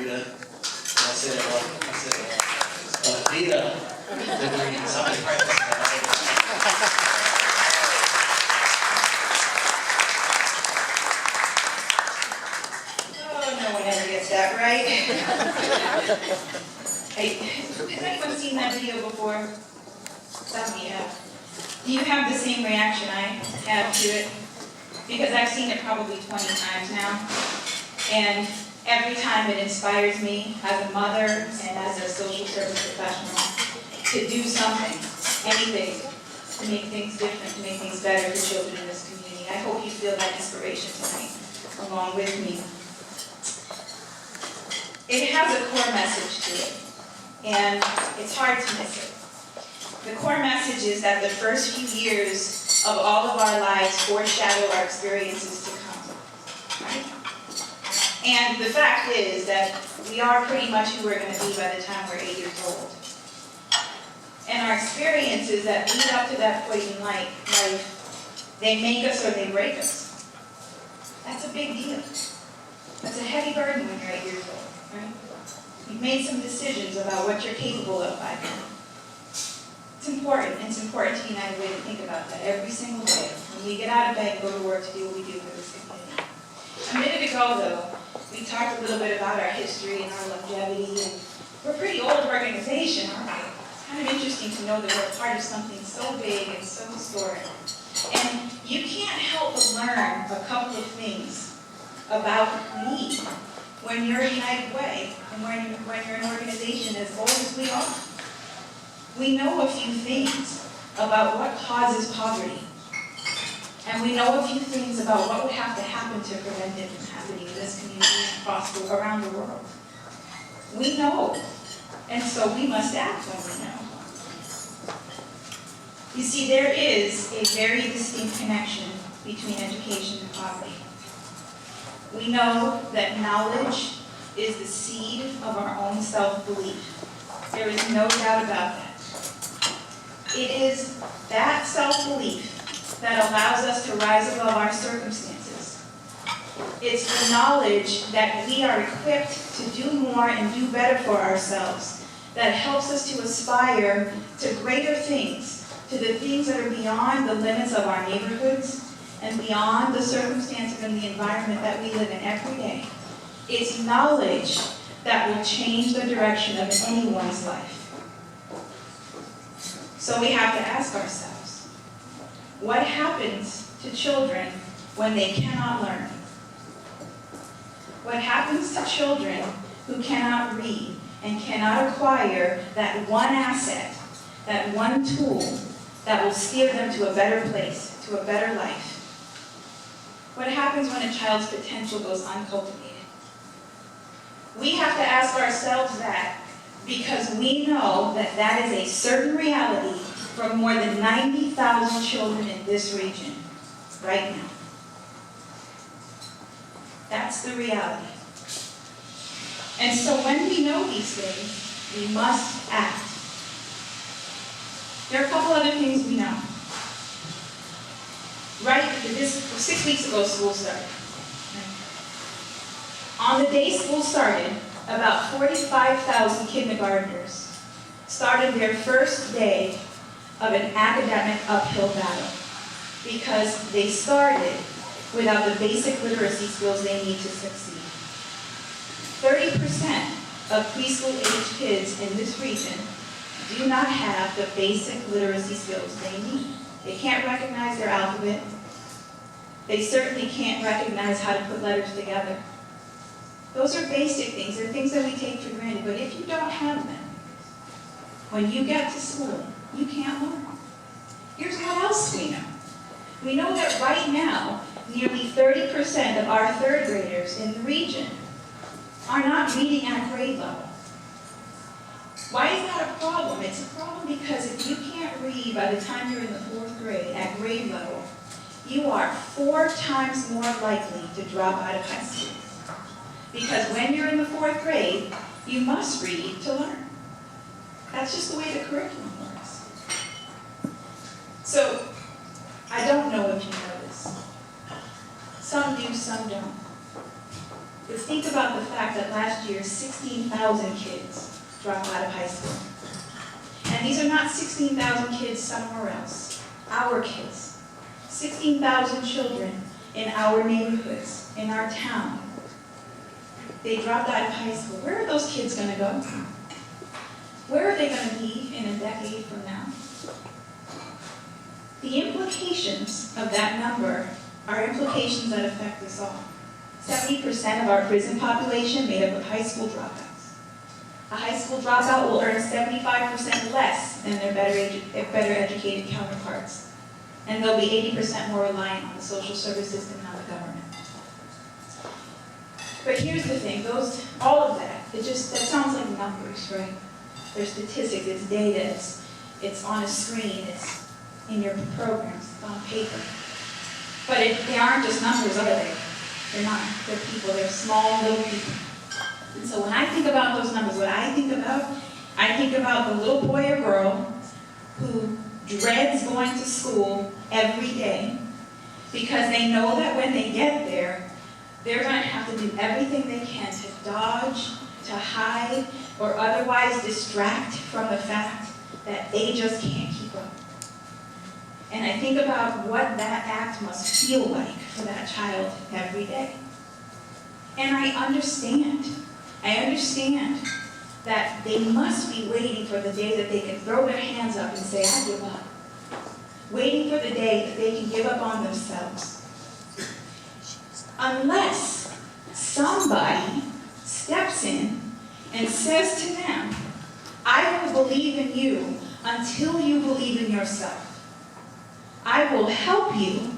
Afira. Afira DeVries. Somebody practice that. Oh, no one ever gets that right. Hey, has anyone seen that video before? Some of you have. Do you have the same reaction I have to it? Because I've seen it probably 20 times now. And every time it inspires me as a mother and as a social service professional to do something, anything, to make things different, to make things better for children in this community. I hope you feel that inspiration tonight along with me. It has a core message to it, and it's hard to miss it. The core message is that the first few years of all of our lives foreshadow our experiences to come, right? And the fact is that we are pretty much who we're going to be by the time we're 8 years old. And our experiences that lead up to that point in life, they make us or they break us. That's a big deal. That's a heavy burden when you're 8 years old, right? You've made some decisions about what you're capable of by then. It's important to United Way to think about that every single day. When we get out of bed and go to work to do what we do for this community. A minute ago, though, we talked a little bit about our history and our longevity, and we're a pretty old organization, aren't we? It's kind of interesting to know that we're a part of something so big and so historic. And you can't help but learn a couple of things about me when you're United Way and when you're an organization as old as we are. We know a few things about what causes poverty. And we know a few things about what would have to happen to prevent it from happening in this community and around the world. We know, and so we must act when we know. You see, there is a very distinct connection between education and poverty. We know that knowledge is the seed of our own self-belief. There is no doubt about that. It is that self-belief that allows us to rise above our circumstances. It's the knowledge that we are equipped to do more and do better for ourselves that helps us to aspire to greater things, to the things that are beyond the limits of our neighborhoods and beyond the circumstances and the environment that we live in every day. It's knowledge that will change the direction of anyone's life. So we have to ask ourselves, what happens to children when they cannot learn? What happens to children who cannot read and cannot acquire that one asset, that one tool that will steer them to a better place, to a better life? What happens when a child's potential goes uncultivated? We have to ask ourselves that because we know that that is a certain reality for more than 90,000 children in this region right now. That's the reality. And so when we know these things, we must act. There are a couple other things we know. Right, 6 weeks ago, school started. On the day school started, about 45,000 kindergartners started their first day of an academic uphill battle because they started without the basic literacy skills they need to succeed. 30% of preschool-age kids in this region do not have the basic literacy skills they need. They can't recognize their alphabet. They certainly can't recognize how to put letters together. Those are basic things. They're things that we take for granted. But if you don't have them, when you get to school, you can't learn. Here's what else we know. We know that right now, nearly 30% of our third graders in the region are not reading at grade level. Why is that a problem? It's a problem because if you can't read by the time you're in the 4th grade at grade level, you are 4 times more likely to drop out of high school. Because when you're in the 4th grade, you must read to learn. That's just the way the curriculum works. So, I don't know if you know this. Some do, some don't. But think about the fact that last year, 16,000 kids dropped out of high school. And these are not 16,000 kids somewhere else. Our kids. 16,000 children in our neighborhoods, in our town. They dropped out of high school. Where are those kids going to go? Where are they going to be in a decade from now? The implications of that number are implications that affect us all. 70% of our prison population made up of high school dropouts. A high school dropout will earn 75% less than their better educated counterparts. And they'll be 80% more reliant on the social service system and on the government. But here's the thing, all of that, that sounds like numbers, right? They're statistics, it's data, it's on a screen, it's in your programs, it's on paper. But they aren't just numbers, are they? They're not. They're people. They're small, little people. And so when I think about those numbers, I think about the little boy or girl who dreads going to school every day because they know that when they get there, they're going to have to do everything they can to dodge, to hide, or otherwise distract from the fact that they just can't keep up. And I think about what that act must feel like for that child every day. And I understand that they must be waiting for the day that they can throw their hands up and say, I give up. Waiting for the day that they can give up on themselves. Unless somebody steps in and says to them, I will believe in you until you believe in yourself. I will help you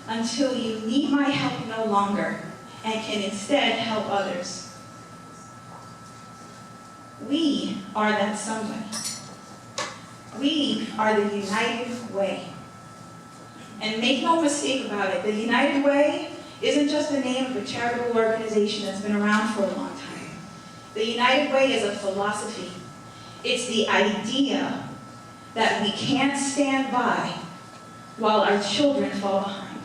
until you need my help no longer and can instead help others. We are that somebody. We are the United Way. And make no mistake about it, the United Way isn't just the name of a charitable organization that's been around for a long time. The United Way is a philosophy. It's the idea that we can't stand by while our children fall behind.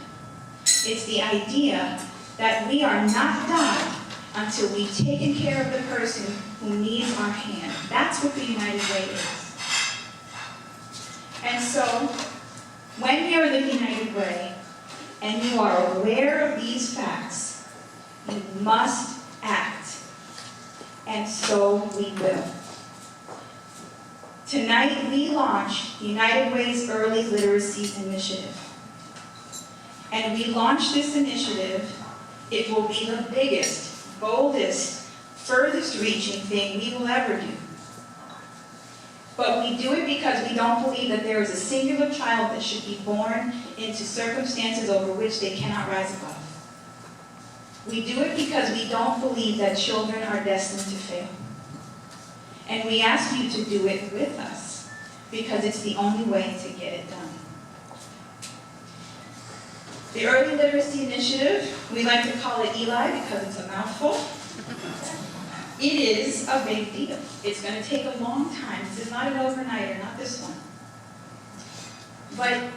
It's the idea that we are not done until we've taken care of the person who needs our hand. That's what the United Way is. And so, when you're the United Way, and you are aware of these facts, you must act. And so we will. Tonight we launch United Way's Early Literacy Initiative. And we launch this initiative, it will be the biggest, boldest, furthest reaching thing we will ever do. But we do it because we don't believe that there is a singular child that should be born into circumstances over which they cannot rise above. We do it because we don't believe that children are destined to fail. And we ask you to do it with us because it's the only way to get it done. The Early Literacy Initiative, we like to call it ELI because it's a mouthful. It is a big deal. It's going to take a long time. This is not an overnighter, not this one. But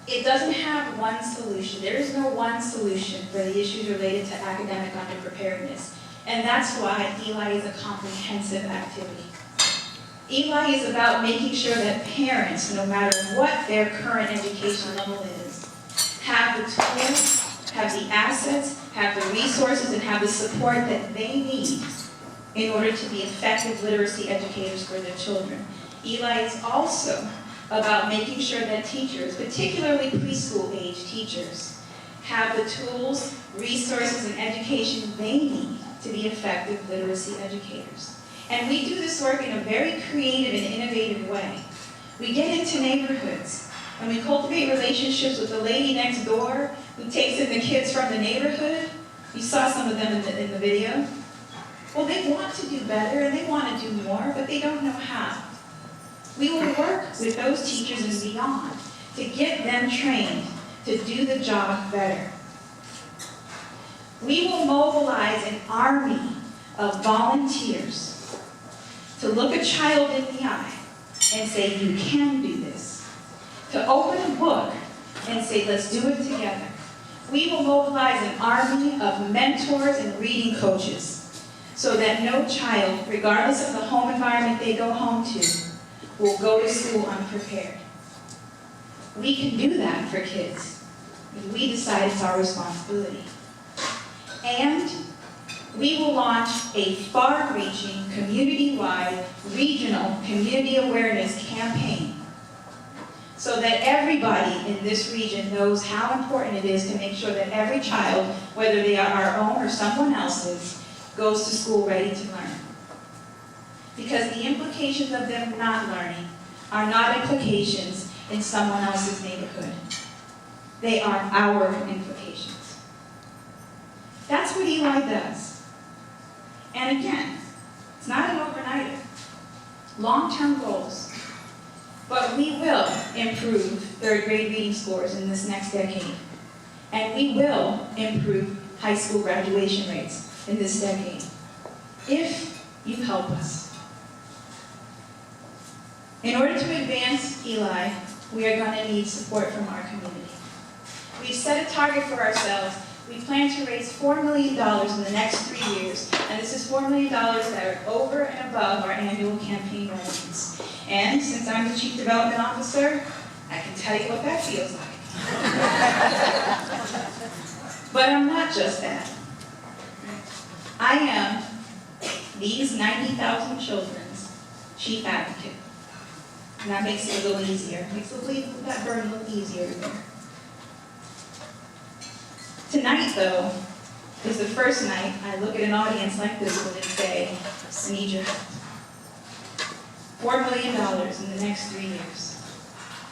it doesn't have one solution. There is no one solution for the issues related to academic underpreparedness. And that's why ELI is a comprehensive activity. ELI is about making sure that parents, no matter what their current education level is, have the tools, have the assets, have the resources, and have the support that they need in order to be effective literacy educators for their children. ELI is also about making sure that teachers, particularly preschool-age teachers, have the tools, resources, and education they need to be effective literacy educators. And we do this work in a very creative and innovative way. We get into neighborhoods, and we cultivate relationships with the lady next door who takes in the kids from the neighborhood. You saw some of them in the video. Well, they want to do better, and they want to do more, but they don't know how. We will work with those teachers and beyond to get them trained to do the job better. We will mobilize an army of volunteers to look a child in the eye and say, you can do this. To open a book and say, let's do it together. We will mobilize an army of mentors and reading coaches so that no child, regardless of the home environment they go home to, will go to school unprepared. We can do that for kids if we decide it's our responsibility. And we will launch a far-reaching, community-wide, regional community awareness campaign so that everybody in this region knows how important it is to make sure that every child, whether they are our own or someone else's, goes to school ready to learn. Because the implications of them not learning are not implications in someone else's neighborhood. They are our implications. That's what Eli does. And again, it's not an overnighter. Long-term goals. But we will improve third grade reading scores in this next decade. And we will improve high school graduation rates in this decade. If you help us. In order to advance Eli, we are going to need support from our community. We've set a target for ourselves. We plan to raise $4 million in the next 3 years, and this is $4 million that are over and above our annual campaign revenues. And since I'm the Chief Development Officer, I can tell you what that feels like. But I'm not just that. I am these 90,000 children's chief advocate. And that makes it a little easier. Makes that burden a little easier to bear. Tonight, though, is the first night I look at an audience like this one and say, I need your help. $4 million in the next 3 years.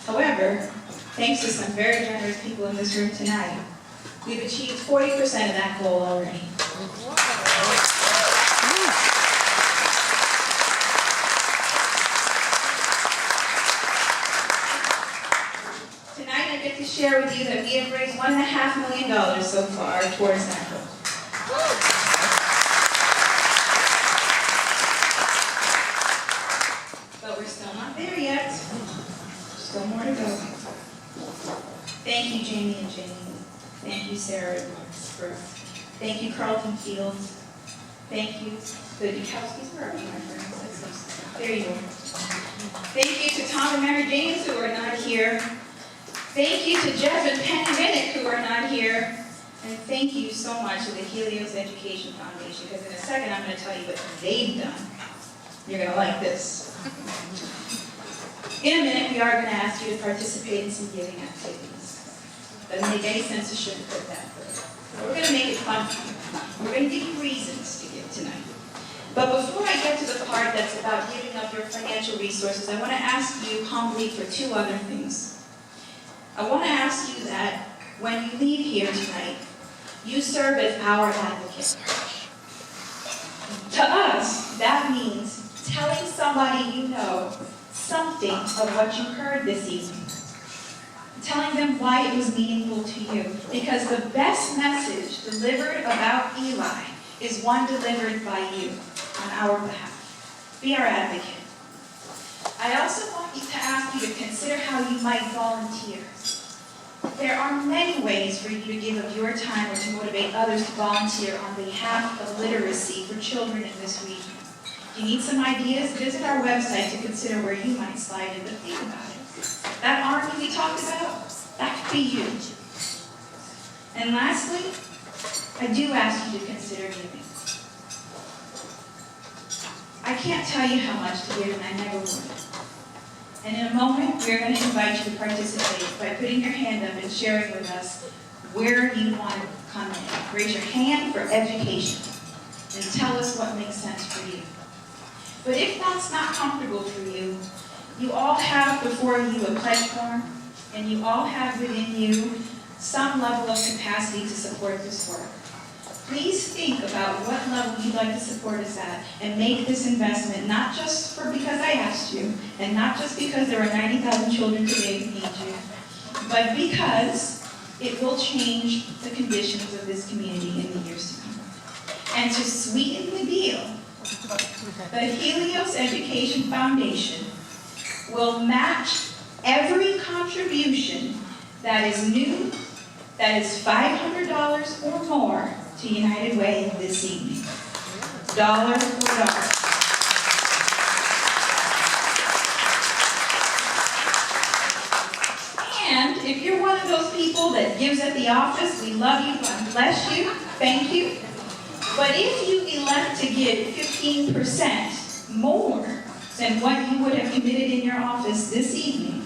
However, thanks to some very generous people in this room tonight, we've achieved 40% of that goal already. Tonight I get to share with you that we have raised $1.5 million so far towards that goal. But we're still not there yet. Still more to go. Thank you, Jamie and Jamie. Thank you, Sarah and Mark. Thank you, Carlton Fields. Thank you, the Dukowskis. Where are you, my friends? There you are. Thank you to Tom and Mary James, who are not here. Thank you to Jeff and Penny Minnick, who are not here. And thank you so much to the Helios Education Foundation, because in a second I'm going to tell you what they've done. You're going to like this. In a minute, we are going to ask you to participate in some giving activities. Doesn't make any sense to sugarcoat that. But we're going to make it fun for you. We're going to give you reasons to give tonight. But before I get to the part that's about giving up your financial resources, I want to ask you humbly for two other things. I want to ask you that when you leave here tonight, you serve as our advocate. To us, that means telling somebody you know something of what you heard this evening. Telling them why it was meaningful to you. Because the best message delivered about Eli is one delivered by you on our behalf. Be our advocate. I also want to ask you to consider how you might volunteer. There are many ways for you to give of your time or to motivate others to volunteer on behalf of literacy for children in this region. If you need some ideas, visit our website to consider where you might slide in, but think about it. That army we talked about, that could be you. And lastly, I do ask you to consider giving. I can't tell you how much to give, and I never would. And in a moment, we're going to invite you to participate by putting your hand up and sharing with us where you want to come in. Raise your hand for education and tell us what makes sense for you. But if that's not comfortable for you, you all have before you a pledge form, and you all have within you some level of capacity to support this work. Please think about what level you'd like to support us at and make this investment, not just because I asked you, and not just because there are 90,000 children today who need you, but because it will change the conditions of this community in the years to come. And to sweeten the deal, the Helios Education Foundation will match every contribution that is new, that is $500 or more to United Way this evening. Dollar for dollar. And if you're one of those people that gives at the office, we love you, God bless you, thank you. But if you elect to give 15% more than what you would have committed in your office this evening,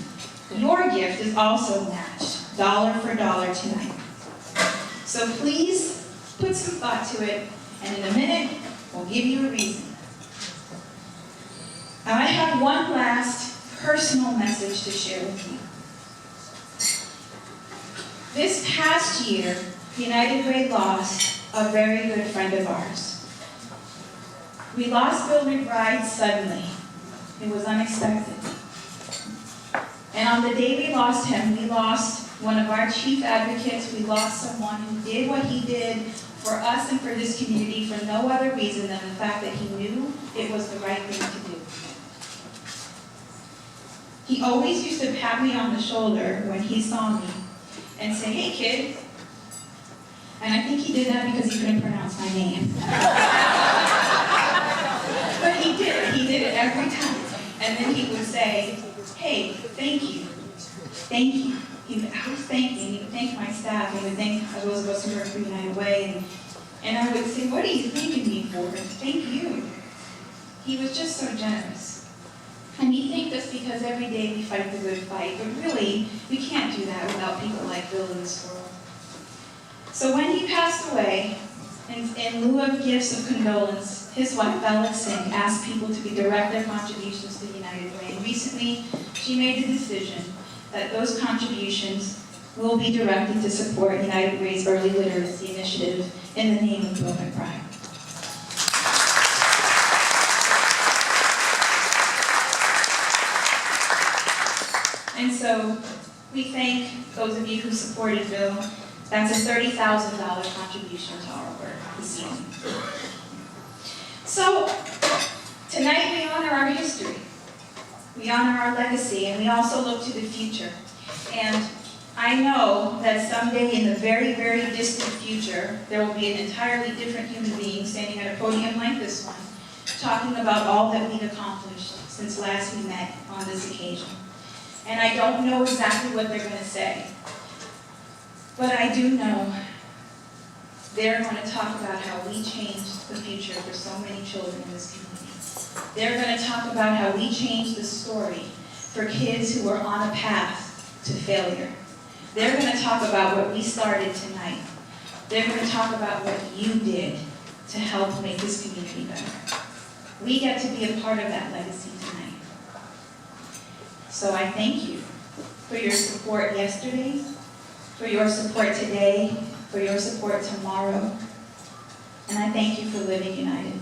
your gift is also matched, dollar for dollar tonight. So please put some thought to it, and in a minute, we'll give you a reason. Now I have one last personal message to share with you. This past year, United Way lost a very good friend of ours. We lost Bill McBride suddenly. It was unexpected. And on the day we lost him, we lost one of our chief advocates. We lost someone who did what he did for us and for this community for no other reason than the fact that he knew it was the right thing to do. He always used to pat me on the shoulder when he saw me and say, "Hey, kid." And I think he did that because he couldn't pronounce my name. But he did it every time. And then he would say, "Hey, thank you. Thank you." He would always thank me. He would thank my staff. He would thank I was supposed to work for United Way. And I would say, "What are you thanking me for?" "Thank you." He was just so generous. And we thanked us because every day we fight the good fight. But really, we can't do that without people like Bill in this world. So when he passed away, in lieu of gifts of condolence, his wife, Alex Singh, asked people to direct their contributions to United Way. And recently, she made the decision that those contributions will be directed to support United Way's early literacy initiative in the name of Bill McBride. And so we thank those of you who supported Bill. That's a $30,000 contribution to our work this evening. So tonight we honor our history. We honor our legacy, and we also look to the future. And I know that someday in the very, very distant future, there will be an entirely different human being standing at a podium like this one, talking about all that we've accomplished since last we met on this occasion. And I don't know exactly what they're going to say. But I do know they're going to talk about how we changed the future for so many children in this community. They're going to talk about how we changed the story for kids who are on a path to failure. They're going to talk about what we started tonight. They're going to talk about what you did to help make this community better. We get to be a part of that legacy tonight. So I thank you for your support yesterday, for your support today, for your support tomorrow, and I thank you for living united.